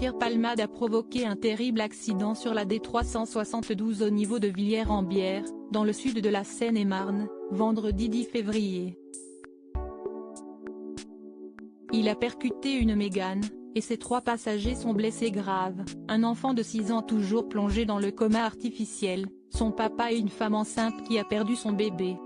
Pierre Palmade a provoqué un terrible accident sur la D372 au niveau de Villiers-en-Bière, dans le sud de la Seine-et-Marne, vendredi 10 février. Il a percuté une Mégane, et ses 3 passagers sont blessés graves, un enfant de 6 ans toujours plongé dans le coma artificiel, son papa et une femme enceinte qui a perdu son bébé.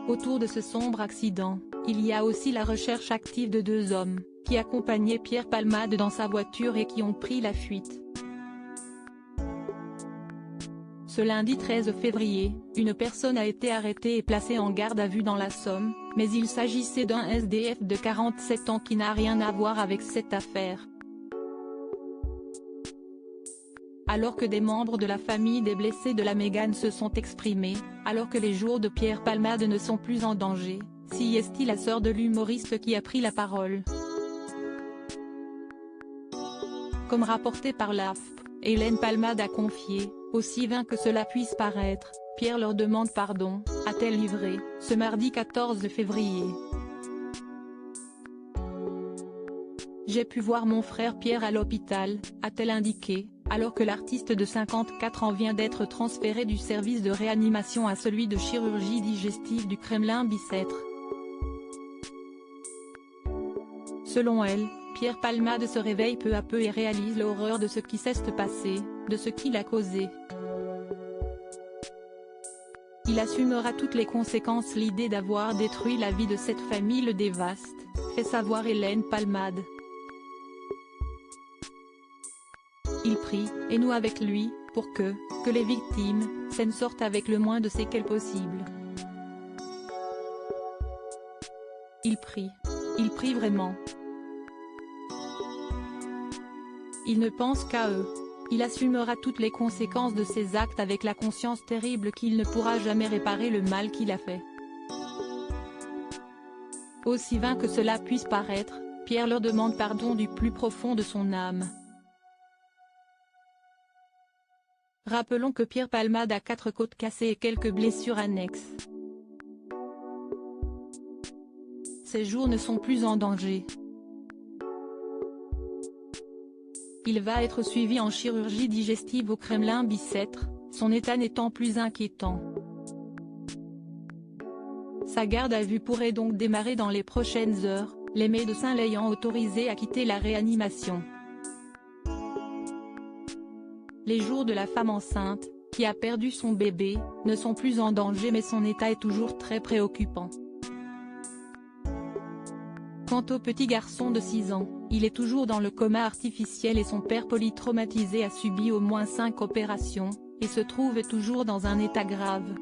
Autour de ce sombre accident, il y a aussi la recherche active de 2 hommes, qui accompagnaient Pierre Palmade dans sa voiture et qui ont pris la fuite. Ce lundi 13 février, une personne a été arrêtée et placée en garde à vue dans la Somme, mais il s'agissait d'un SDF de 47 ans qui n'a rien à voir avec cette affaire. Alors que des membres de la famille des blessés de la Mégane se sont exprimés, alors que les jours de Pierre Palmade ne sont plus en danger, si est-il la sœur de l'humoriste qui a pris la parole. Comme rapporté par l'AFP, Hélène Palmade a confié, aussi vain que cela puisse paraître, Pierre leur demande pardon, a-t-elle livré, ce mardi 14 février. J'ai pu voir mon frère Pierre à l'hôpital, a-t-elle indiqué, alors que l'artiste de 54 ans vient d'être transféré du service de réanimation à celui de chirurgie digestive du Kremlin-Bicêtre. Selon elle, Pierre Palmade se réveille peu à peu et réalise l'horreur de ce qui s'est passé, de ce qu'il a causé. Il assumera toutes les conséquences. L'idée d'avoir détruit la vie de cette famille le dévaste, fait savoir Hélène Palmade. Il prie, et nous avec lui, pour que les victimes s'en sortent avec le moins de séquelles possible. Il prie vraiment. Il ne pense qu'à eux. Il assumera toutes les conséquences de ses actes avec la conscience terrible qu'il ne pourra jamais réparer le mal qu'il a fait. Aussi vain que cela puisse paraître, Pierre leur demande pardon du plus profond de son âme. Rappelons que Pierre Palmade a 4 côtes cassées et quelques blessures annexes. Ses jours ne sont plus en danger. Il va être suivi en chirurgie digestive au Kremlin-Bicêtre, son état n'étant plus inquiétant. Sa garde à vue pourrait donc démarrer dans les prochaines heures, les médecins l'ayant autorisé à quitter la réanimation. Les jours de la femme enceinte, qui a perdu son bébé, ne sont plus en danger mais son état est toujours très préoccupant. Quant au petit garçon de 6 ans, il est toujours dans le coma artificiel et son père polytraumatisé a subi au moins 5 opérations, et se trouve toujours dans un état grave.